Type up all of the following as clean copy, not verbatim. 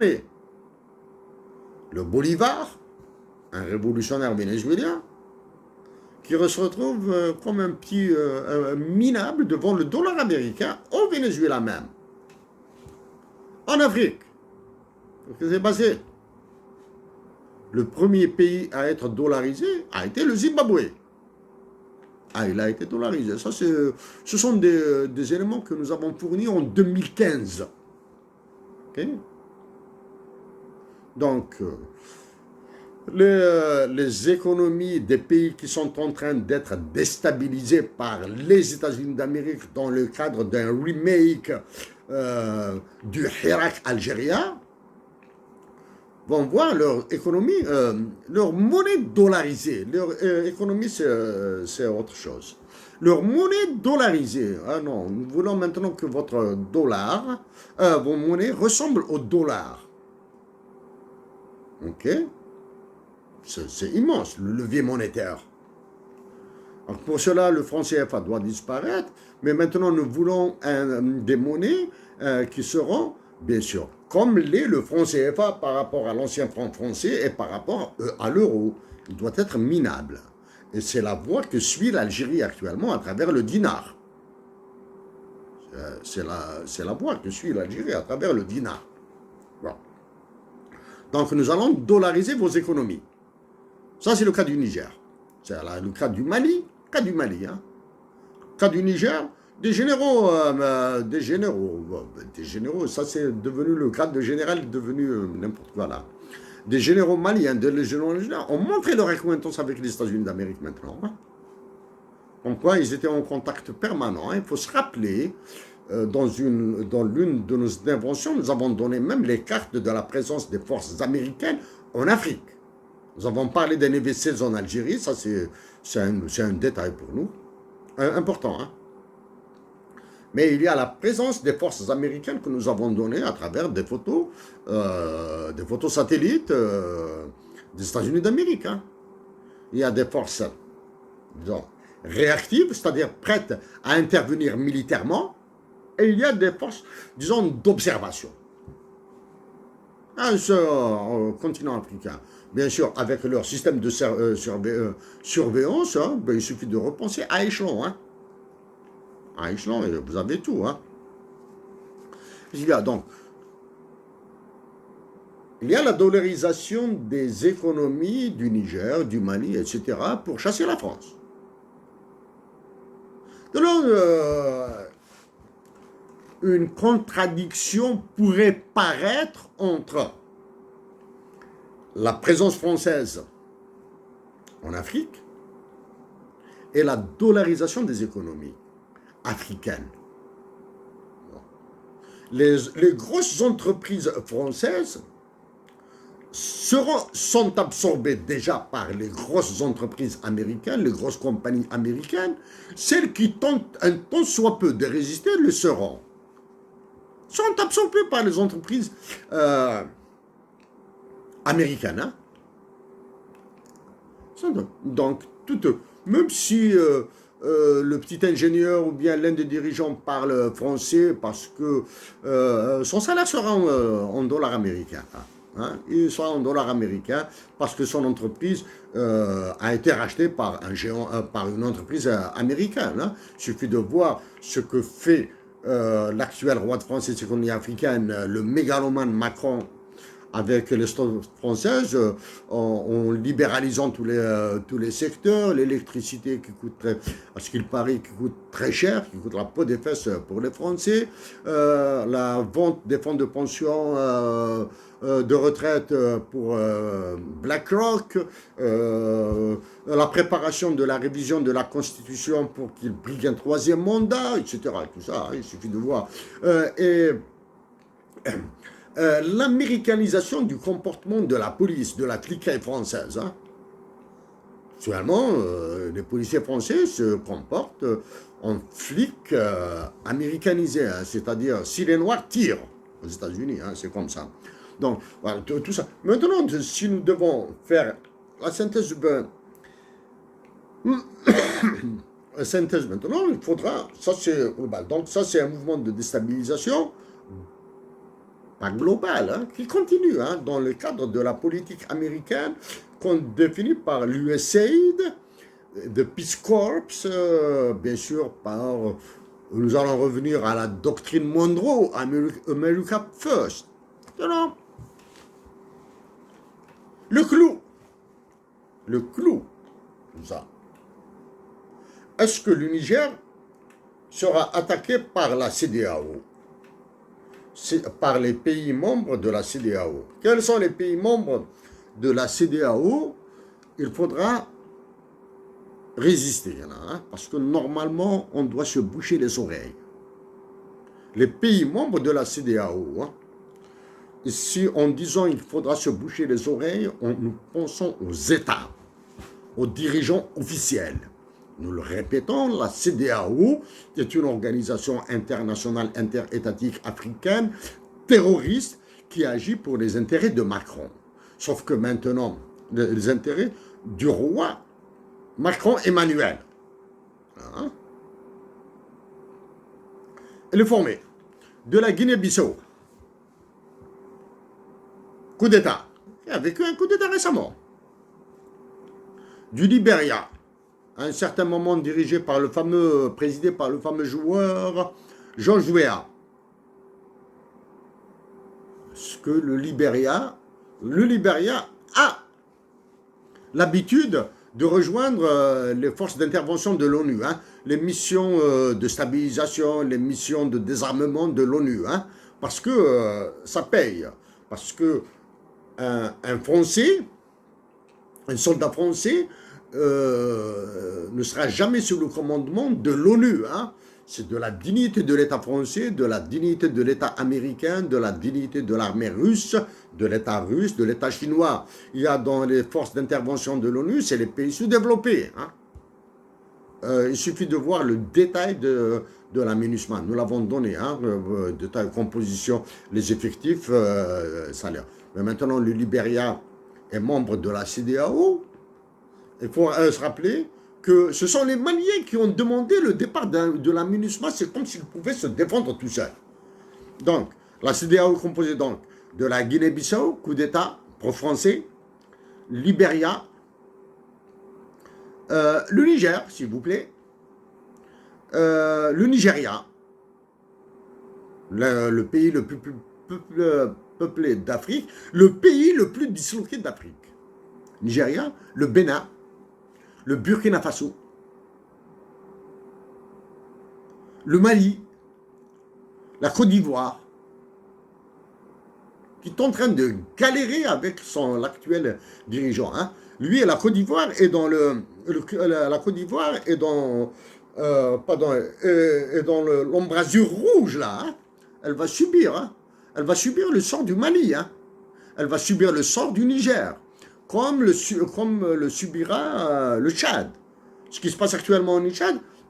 Et le Bolivar, un révolutionnaire vénézuélien, qui se retrouve comme un petit minable devant le dollar américain au Venezuela même, en Afrique. Qu'est-ce qui s'est passé? Le premier pays à être dollarisé a été le Zimbabwe. Ah, il a été dollarisé. Ça, ce sont des éléments que nous avons fournis en 2015. Okay. Donc, les économies des pays qui sont en train d'être déstabilisés par les États-Unis d'Amérique dans le cadre d'un remake du Hirak algérien vont voir leur économie, leur monnaie dollarisée. Leur économie, c'est autre chose. Leur monnaie dollarisée. Ah non, nous voulons maintenant que votre dollar, vos monnaies ressemblent au dollar. OK? C'est immense, le levier monétaire. Alors pour cela, le franc CFA doit disparaître, mais maintenant nous voulons des monnaies qui seront, bien sûr, comme l'est le franc CFA par rapport à l'ancien franc français et par rapport à l'euro. Il doit être minable. Et c'est la voie que suit l'Algérie actuellement à travers le dinar. C'est la voie que suit l'Algérie à travers le dinar. Bon. Donc nous allons dollariser vos économies. Ça, c'est le cas du Niger. C'est le cas du Mali. Cas du Mali, hein. Cas du Niger, des généraux, ça c'est devenu le grade de général, est devenu n'importe quoi là. Des généraux maliens, des généraux nigériens ont montré leur acquaintance avec les États-Unis d'Amérique maintenant. Hein. Comme quoi, ils étaient en contact permanent. Hein. Il faut se rappeler, dans l'une de nos inventions, nous avons donné même les cartes de la présence des forces américaines en Afrique. Nous avons parlé des NV-16 en Algérie, ça c'est un détail pour nous, important. Hein. Mais il y a la présence des forces américaines que nous avons données à travers des photos satellites des États-Unis d'Amérique. Hein. Il y a des forces, disons, réactives, c'est-à-dire prêtes à intervenir militairement, et il y a des forces, disons, d'observation. Sur le continent africain. Bien sûr, avec leur système de surveillance, hein, ben, il suffit de repenser à échelon. Hein. À échelon, vous avez tout. Hein. Donc, il y a la dollarisation des économies du Niger, du Mali, etc. pour chasser la France. Donc, une contradiction pourrait paraître entre la présence française en Afrique et la dollarisation des économies africaines. Les grosses entreprises françaises sont absorbées déjà par les grosses entreprises américaines, les grosses compagnies américaines. Celles qui tentent un tant soit peu de résister le seront. Sont absorbées par les entreprises américaines. Hein. Donc, même si le petit ingénieur ou bien l'un des dirigeants parle français parce que son salaire sera en dollars américains. Hein, il sera en dollars américains parce que son entreprise a été rachetée par un géant, par une entreprise américaine. Hein. Il suffit de voir ce que fait l'actuel roi de France et de l'économie africaine, le mégalomane Macron, avec les stores françaises, en libéralisant tous les secteurs, l'électricité qui coûte à ce qu'il paraît, qui coûte très cher, qui coûte la peau des fesses pour les Français, la vente des fonds de pension de retraite pour BlackRock, la préparation de la révision de la Constitution pour qu'il brigue un troisième mandat, etc. Tout ça, il suffit de voir. L'américanisation du comportement de la police, de la cliquette française. Hein. Actuellement, les policiers français se comportent en flics américanisés, hein, c'est-à-dire si les Noirs tirent aux États-Unis, hein, c'est comme ça. Donc, voilà, tout ça. Maintenant, si nous devons faire la synthèse, maintenant, il faudra, ça c'est global. Donc, ça c'est un mouvement de déstabilisation pas globale, hein, qui continue hein, dans le cadre de la politique américaine qu'on définit par l'USAID, de Peace Corps, bien sûr par... nous allons revenir à la doctrine Monroe, America First. Non. Le clou, ça. Est-ce que le Niger sera attaqué par la CEDEAO, par les pays membres de la CEDEAO? Quels sont les pays membres de la CEDEAO? Il faudra résister, hein, parce que normalement, on doit se boucher les oreilles. Les pays membres de la CEDEAO, hein, si en disant il faudra se boucher les oreilles, nous pensons aux États, aux dirigeants officiels. Nous le répétons, la CEDEAO est une organisation internationale interétatique africaine terroriste qui agit pour les intérêts de Macron. Sauf que maintenant, les intérêts du roi Macron Emmanuel. Hein? Elle est formée de la Guinée-Bissau. Coup d'État. Il a vécu un coup d'État récemment. Du Libéria. À un certain moment présidé par le fameux joueur George Weah. Parce que le Libéria a l'habitude de rejoindre les forces d'intervention de l'ONU, hein, les missions de stabilisation, les missions de désarmement de l'ONU, hein, parce que ça paye. Parce que un Français, un soldat français, ne sera jamais sous le commandement de l'ONU. Hein. C'est de la dignité de l'État français, de la dignité de l'État américain, de la dignité de l'armée russe, de l'État chinois. Il y a dans les forces d'intervention de l'ONU, c'est les pays sous-développés. Hein. Il suffit de voir le détail de la MINUSMA. Nous l'avons donné, hein, détail, composition, les effectifs, salaire. Mais maintenant, le Libéria est membre de la CEDEAO. Il faut se rappeler que ce sont les Maliens qui ont demandé le départ de la MINUSMA. C'est comme s'ils pouvaient se défendre tout seuls. Donc, la CEDEAO est composée donc de la Guinée-Bissau, coup d'État pro-français, Libéria, le Niger, s'il vous plaît, le Nigeria, le pays le plus peuplé d'Afrique, le pays le plus disloqué d'Afrique. Nigeria, le Bénin, le Burkina Faso, le Mali, la Côte d'Ivoire, qui est en train de galérer avec l'actuel dirigeant. Hein. Lui, la Côte d'Ivoire est dans la Côte d'Ivoire est dans l'embrasure rouge là. Hein. Elle va subir. Hein. Elle va subir le sort du Mali. Hein. Elle va subir le sort du Niger. Comme le subira le Tchad. Ce qui se passe actuellement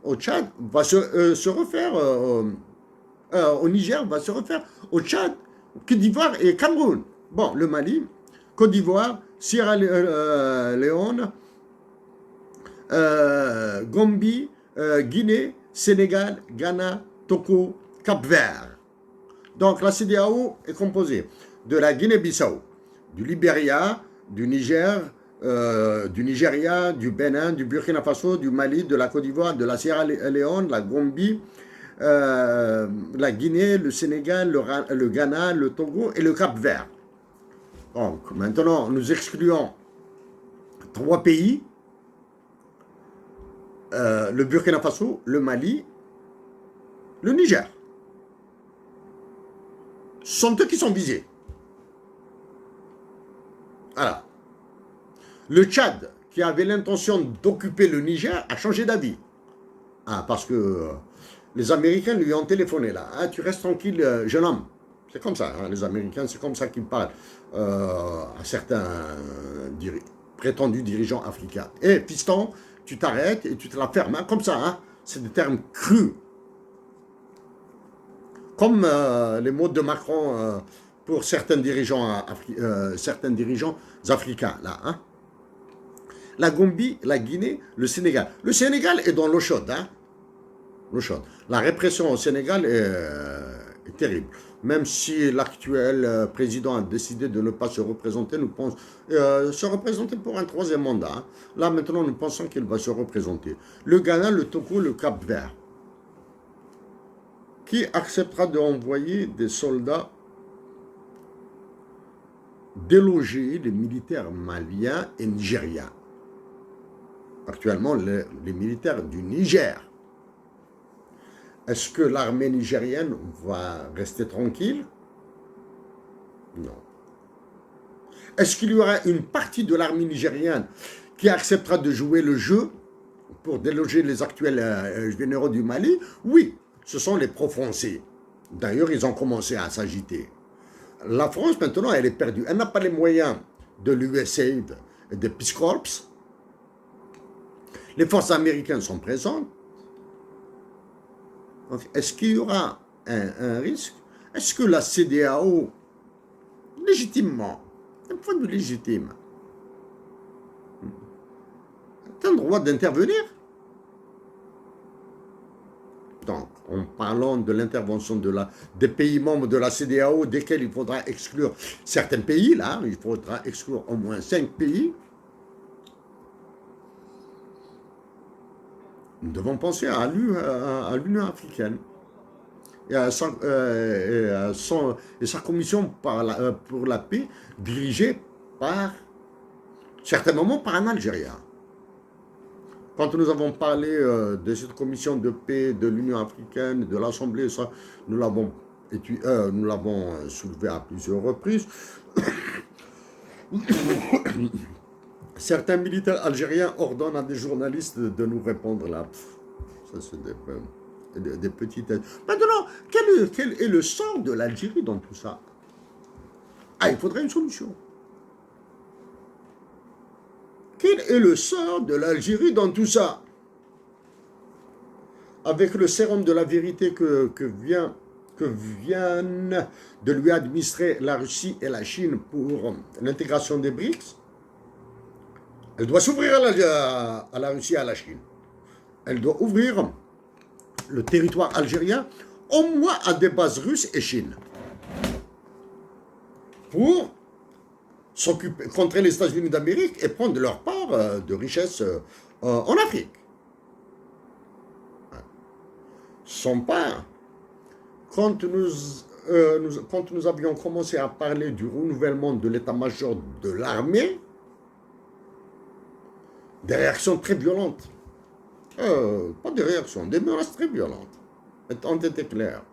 au Tchad va se refaire au Niger, va se refaire au Tchad, Côte d'Ivoire et Cameroun. Bon, le Mali, Côte d'Ivoire, Sierra Leone, Gambie, Guinée, Sénégal, Ghana, Togo, Cap-Vert. Donc la CEDEAO est composée de la Guinée-Bissau, du Libéria, du Niger, du Nigeria, du Bénin, du Burkina Faso, du Mali, de la Côte d'Ivoire, de la Sierra Leone, la Gambie, la Guinée, le Sénégal, le Ghana, le Togo et le Cap-Vert. Donc maintenant, nous excluons 3 pays, le Burkina Faso, le Mali, le Niger. Ce sont eux qui sont visés. Voilà. Le Tchad, qui avait l'intention d'occuper le Niger, a changé d'avis. Ah, parce que les Américains lui ont téléphoné là. Ah, tu restes tranquille, jeune homme. C'est comme ça, hein, les Américains, c'est comme ça qu'ils parlent à certains prétendus dirigeants africains. Eh, fiston, tu t'arrêtes et tu te la fermes, hein, comme ça. Hein. C'est des termes crus. Comme les mots de Macron pour certains dirigeants, africains. Là, hein. La Gambie, la Guinée, le Sénégal. Le Sénégal est dans l'eau chaude. Hein. L'eau chaude. La répression au Sénégal est terrible. même si l'actuel président a décidé de ne pas se représenter, nous pensons se représenter pour un troisième mandat. Hein. Là, maintenant, nous pensons qu'il va se représenter. Le Ghana, le Togo, le Cap-Vert. Qui acceptera d'envoyer des soldats déloger les militaires maliens et nigériens? Actuellement, les militaires du Niger. Est-ce que l'armée nigérienne va rester tranquille? Non. Est-ce qu'il y aura une partie de l'armée nigérienne qui acceptera de jouer le jeu pour déloger les actuels généraux du Mali? Oui, ce sont les pro-français. D'ailleurs, ils ont commencé à s'agiter. La France, maintenant, elle est perdue. Elle n'a pas les moyens de l'USAID et de Peace Corps. Les forces américaines sont présentes. Est-ce qu'il y aura un risque? Est-ce que la CEDEAO, légitimement, d'un point de vue légitime, a le droit d'intervenir? Donc, en parlant de l'intervention des pays membres de la CEDEAO, desquels il faudra exclure certains pays, là, il faudra exclure au moins 5 pays, nous devons penser à l'Union africaine et à sa commission pour la paix, dirigée par, certains moments, par un Algérien. Quand nous avons parlé de cette commission de paix de l'Union africaine, de l'Assemblée, ça, nous l'avons soulevé à plusieurs reprises. Certains militaires algériens ordonnent à des journalistes de nous répondre là. Ça, c'est des petites... Maintenant, quel est le sort de l'Algérie dans tout ça? Ah, il faudrait une solution. Quel est le sort de l'Algérie dans tout ça? Avec le sérum de la vérité que viennent de lui administrer la Russie et la Chine pour l'intégration des BRICS, elle doit s'ouvrir à la Russie et à la Chine. Elle doit ouvrir le territoire algérien au moins à des bases russes et chines pour s'occuper, contrer les États-Unis d'Amérique et prendre leur part de richesse en Afrique. Son part, quand nous avions commencé à parler du renouvellement de l'état-major de l'armée, des réactions très violentes. Pas des réactions, des menaces très violentes. On était clair.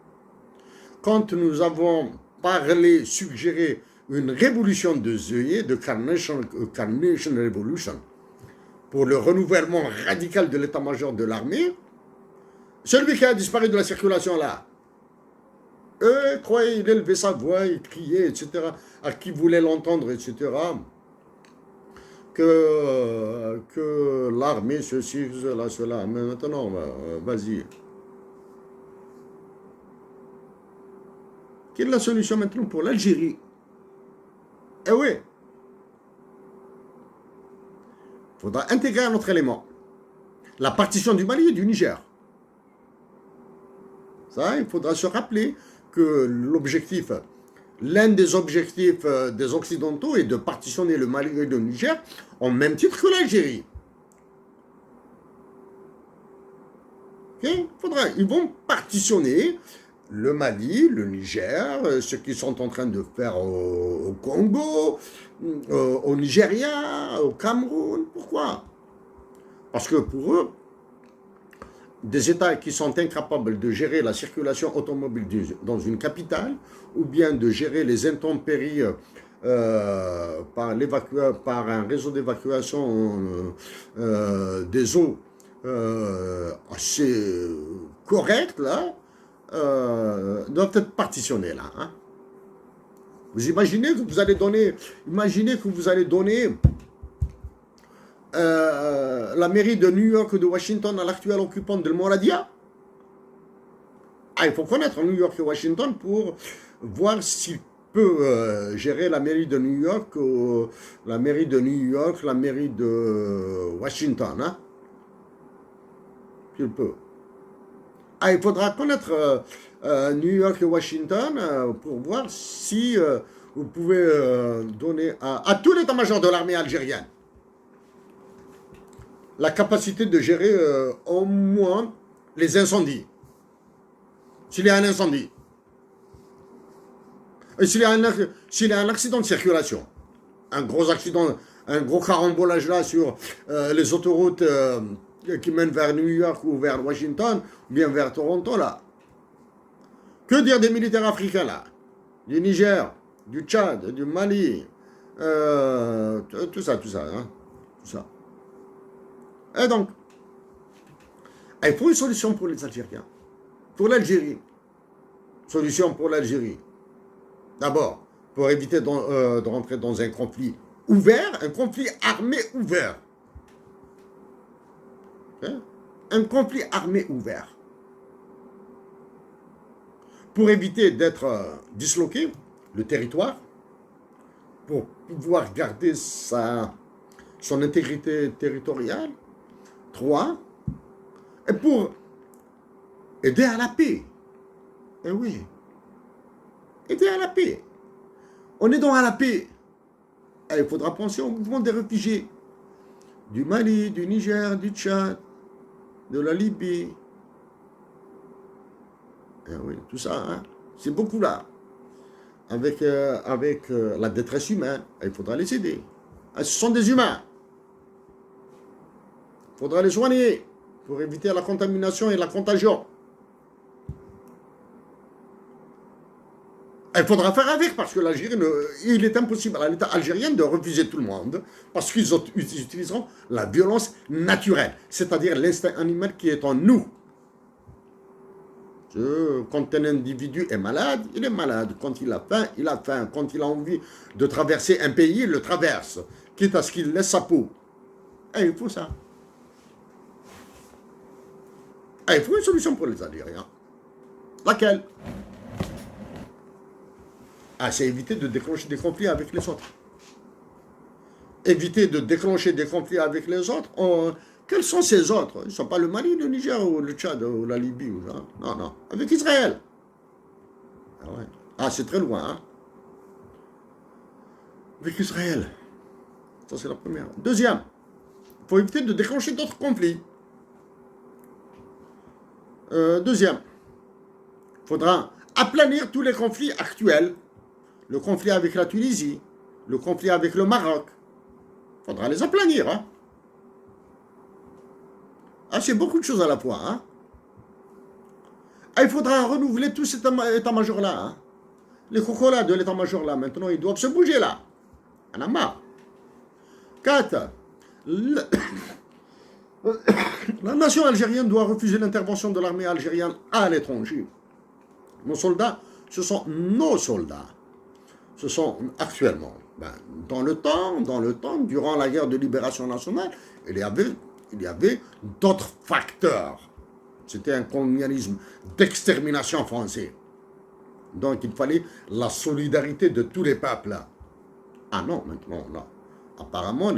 Quand nous avons parlé, suggéré une révolution de Zeuillet, de Carnation Revolution, pour le renouvellement radical de l'état-major de l'armée, celui qui a disparu de la circulation là, croyait, il élevait sa voix, il criait, etc., à qui voulait l'entendre, etc., que l'armée, ceci, cela. Mais maintenant, vas-y. Quelle est la solution maintenant pour l'Algérie? Eh oui. Il faudra intégrer un autre élément. La partition du Mali et du Niger. Ça, il faudra se rappeler que l'un des objectifs des Occidentaux est de partitionner le Mali et le Niger en même titre que l'Algérie. Okay? Ils vont partitionner le Mali, le Niger, ce qu'ils sont en train de faire au Congo, au Nigeria, au Cameroun. Pourquoi? Parce que pour eux, des États qui sont incapables de gérer la circulation automobile dans une capitale, ou bien de gérer les intempéries par un réseau d'évacuation des eaux assez correct, là, doivent être partitionnés, là. Hein. Vous imaginez que vous allez donner... la mairie de New York ou de Washington à l'actuel occupant de Moradia. Ah, il faut connaître New York et Washington pour voir s'il peut gérer la mairie de New York, la mairie de Washington. Hein? Il peut. Ah, il faudra connaître New York et Washington pour voir si vous pouvez donner à tout l'état-major de l'armée algérienne la capacité de gérer au moins les incendies. S'il y a un incendie, et s'il y a un accident de circulation, un gros accident, un gros carambolage là sur les autoroutes qui mènent vers New York ou vers Washington, ou bien vers Toronto là. Que dire des militaires africains là? Du Niger, du Tchad, du Mali, tout ça, hein, tout ça. Et donc, il faut une solution pour les Algériens, pour l'Algérie. Solution pour l'Algérie. D'abord, pour éviter de rentrer dans un conflit ouvert, un conflit armé ouvert. Hein? Un conflit armé ouvert. Pour éviter d'être disloqué, le territoire, pour pouvoir garder son intégrité territoriale. 3. Et pour aider à la paix. Eh oui. Aider à la paix. On est donc à la paix. Et il faudra penser au mouvement des réfugiés. Du Mali, du Niger, du Tchad, de la Libye. Eh oui, tout ça, hein, c'est beaucoup là. Avec la détresse humaine, il faudra les aider. Ce sont des humains. Il faudra les soigner pour éviter la contamination et la contagion. Il faudra faire avec parce que l'Algérie, il est impossible à l'État algérien de refuser tout le monde parce qu'ils utiliseront la violence naturelle, c'est-à-dire l'instinct animal qui est en nous. Quand un individu est malade, il est malade. Quand il a faim, il a faim. Quand il a envie de traverser un pays, il le traverse, quitte à ce qu'il laisse sa peau. Et il faut ça. Et il faut une solution pour les Algériens. Laquelle? C'est éviter de déclencher des conflits avec les autres. Éviter de déclencher des conflits avec les autres. Quels sont ces autres? Ils ne sont pas le Mali, le Niger ou le Tchad ou la Libye. Non, non. Avec Israël. C'est très loin. Hein? Avec Israël. Ça, c'est la première. Deuxième, il faut éviter de déclencher d'autres conflits. Deuxième, il faudra aplanir tous les conflits actuels. Le conflit avec la Tunisie, le conflit avec le Maroc. Il faudra les aplanir. Hein? C'est beaucoup de choses à la fois. Hein? Il faudra renouveler tout cet état-major-là. Hein? Les cocolas de l'état-major là, maintenant, ils doivent se bouger là. On a marre. 4. La nation algérienne doit refuser l'intervention de l'armée algérienne à l'étranger. Nos soldats, ce sont nos soldats. Ce sont actuellement, dans le temps, durant la guerre de libération nationale, il y avait d'autres facteurs. C'était un colonialisme d'extermination français. Donc il fallait la solidarité de tous les peuples. Non, maintenant, là. Apparemment,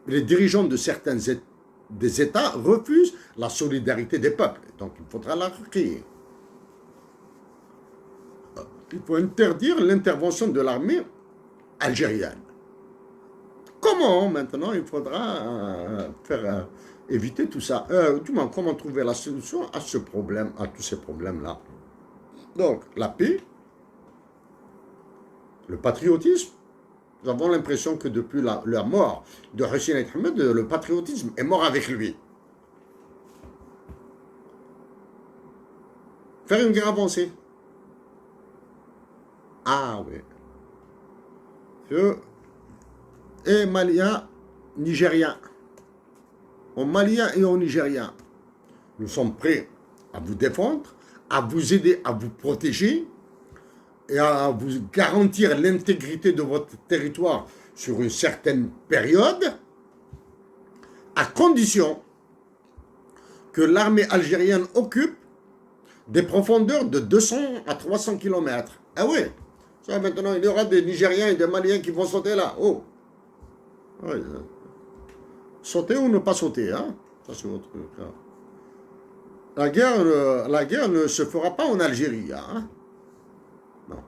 les dirigeants de certains des États refusent la solidarité des peuples. Donc il faudra la recréer. Il faut interdire l'intervention de l'armée algérienne. Comment maintenant il faudra éviter tout ça? Du moins, comment trouver la solution à ce problème, à tous ces problèmes-là? Donc, la paix, le patriotisme. Nous avons l'impression que depuis la mort de Hussein Ahmed, le patriotisme est mort avec lui. Faire une guerre avancée. Oui. Et Maliens, Nigériens. Aux Maliens et aux Nigériens, nous sommes prêts à vous défendre, à vous aider, à vous protéger et à vous garantir l'intégrité de votre territoire sur une certaine période, à condition que l'armée algérienne occupe des profondeurs de 200 à 300 km. Oui, ça maintenant, il y aura des Nigériens et des Maliens qui vont sauter là. Oui. Sauter ou ne pas sauter, hein? Ça c'est votre cas. la guerre ne se fera pas en Algérie. Hein? Non.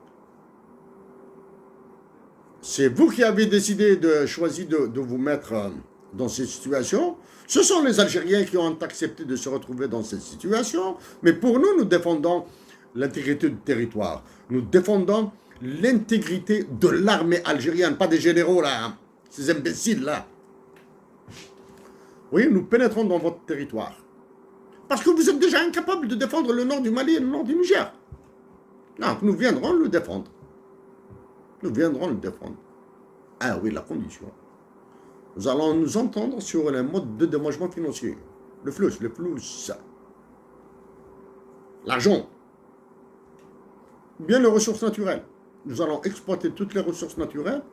C'est vous qui avez décidé choisi de vous mettre dans cette situation. Ce sont les Algériens qui ont accepté de se retrouver dans cette situation. Mais pour nous, nous défendons l'intégrité du territoire. Nous défendons l'intégrité de l'armée algérienne, pas des généraux là, hein, ces imbéciles là. Oui, nous pénétrons dans votre territoire. Parce que vous êtes déjà incapable de défendre le nord du Mali et le nord du Niger. Non, nous viendrons le défendre. Nous viendrons le défendre. Ah oui, la condition. Nous allons nous entendre sur les modes de dédommagement financier. Le flux, l'argent, bien les ressources naturelles. Nous allons exploiter toutes les ressources naturelles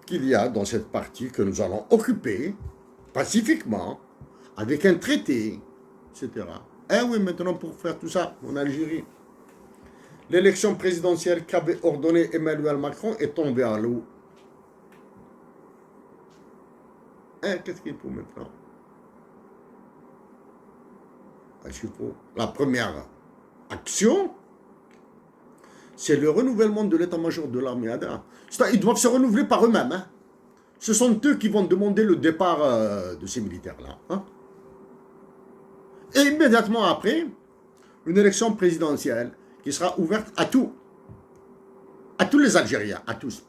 qu'il y a dans cette partie que nous allons occuper pacifiquement, avec un traité, etc. Eh oui, maintenant pour faire tout ça en Algérie, l'élection présidentielle qu'avait ordonnée Emmanuel Macron est tombée à l'eau. Qu'est-ce qu'il faut maintenant? La première action, c'est le renouvellement de l'état-major de l'armée ADA. Ils doivent se renouveler par eux-mêmes. Hein. Ce sont eux qui vont demander le départ de ces militaires-là. Hein. Et immédiatement après, une élection présidentielle qui sera ouverte à tous les Algériens, à tous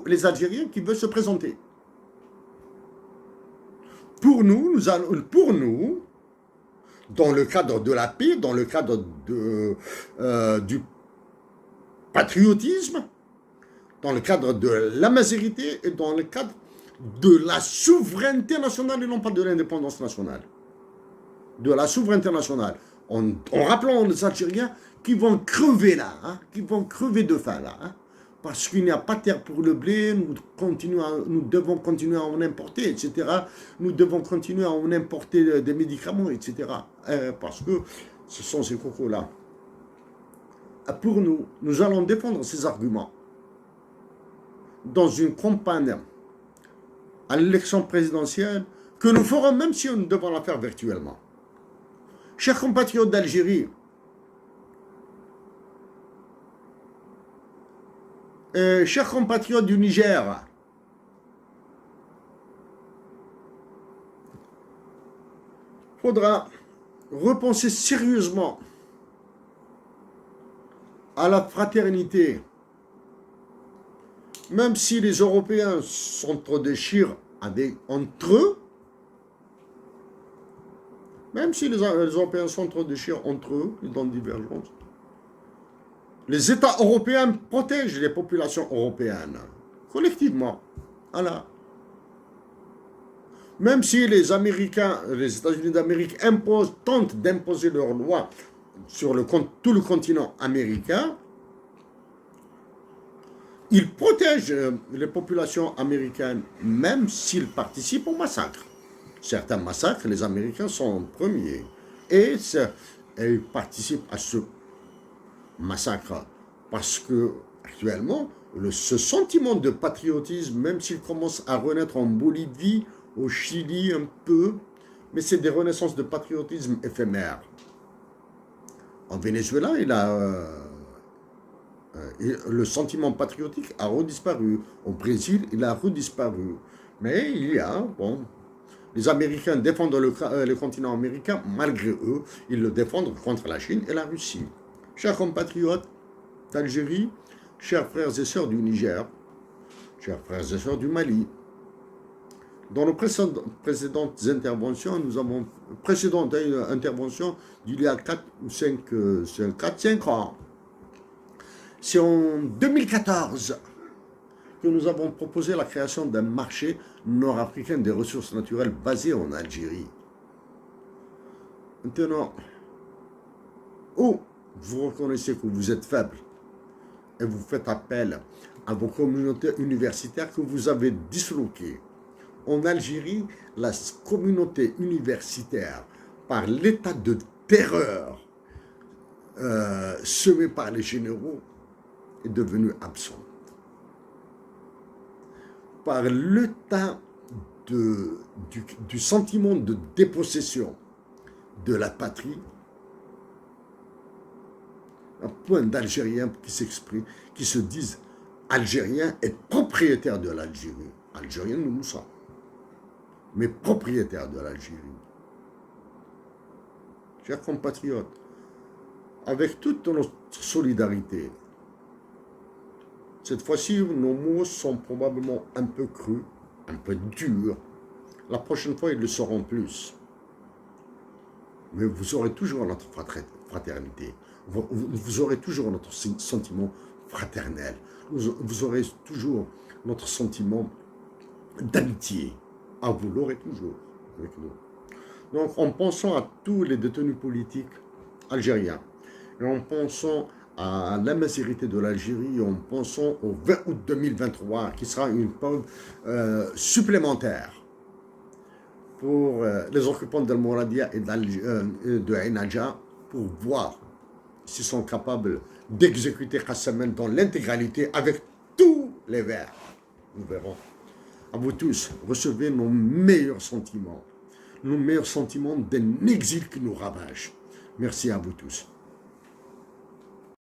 les Algériens qui veulent se présenter. Pour nous, dans le cadre de la paix, dans le cadre du patriotisme, dans le cadre de la majorité et dans le cadre de la souveraineté nationale et non pas de l'indépendance nationale. De la souveraineté nationale. En rappelant les Algériens qui vont crever là, hein, qui vont crever de faim là, hein, parce qu'il n'y a pas de terre pour le blé, nous devons continuer à en importer, etc. Nous devons continuer à en importer des médicaments, etc. Parce que ce sont ces cocos-là. Pour nous, nous allons défendre ces arguments dans une campagne à l'élection présidentielle que nous ferons même si nous devons la faire virtuellement. Chers compatriotes d'Algérie, chers compatriotes du Niger, il faudra repenser sérieusement à la fraternité. Même si les Européens s'entre-déchirent entre eux, même si les Européens s'entre-déchirent entre eux, dans divergence, les États européens protègent les populations européennes, collectivement. Voilà. Même si les Américains, les États-Unis d'Amérique tentent d'imposer leurs lois sur tout le continent américain, ils protègent les populations américaines, même s'ils participent au massacre. Certains massacres, les Américains sont en premier. Et ils participent à ce massacre. Parce que, actuellement, ce sentiment de patriotisme, même s'il commence à renaître en Bolivie, au Chili un peu, mais c'est des renaissances de patriotisme éphémères. En Venezuela, le sentiment patriotique a redisparu. Au Brésil, il a redisparu. Mais il y a, les Américains défendent le continent américain, malgré eux, ils le défendent contre la Chine et la Russie. Chers compatriotes d'Algérie, chers frères et sœurs du Niger, chers frères et sœurs du Mali, dans nos précédentes interventions, d'il y a 4-5 ans, c'est en 2014 que nous avons proposé la création d'un marché nord-africain des ressources naturelles basé en Algérie. Maintenant, où vous reconnaissez que vous êtes faible et vous faites appel à vos communautés universitaires que vous avez disloquées. En Algérie, la communauté universitaire, par l'état de terreur semé par les généraux, est devenue absente. Par l'état du sentiment de dépossession de la patrie, un point d'Algériens qui s'expriment, qui se disent Algériens et propriétaires de l'Algérie. Algériens, nous sommes, mais propriétaires de l'Algérie. Chers compatriotes, avec toute notre solidarité, cette fois-ci, nos mots sont probablement un peu crus, un peu durs. La prochaine fois, ils le seront plus. Mais vous aurez toujours notre fraternité. Vous aurez toujours notre sentiment fraternel. Vous aurez toujours notre sentiment d'amitié. Ah, vous l'aurez toujours avec nous. Donc, en pensant à tous les détenus politiques algériens, et en pensant à la majorité de l'Algérie, en pensant au 20 août 2023, qui sera une période supplémentaire pour les occupants d'Al-Mouradia et de Ain Adja, pour voir s'ils sont capables d'exécuter Kassamen dans l'intégralité avec tous les Verts. Nous verrons. À vous tous, recevez nos meilleurs sentiments d'un exil qui nous ravage. Merci à vous tous.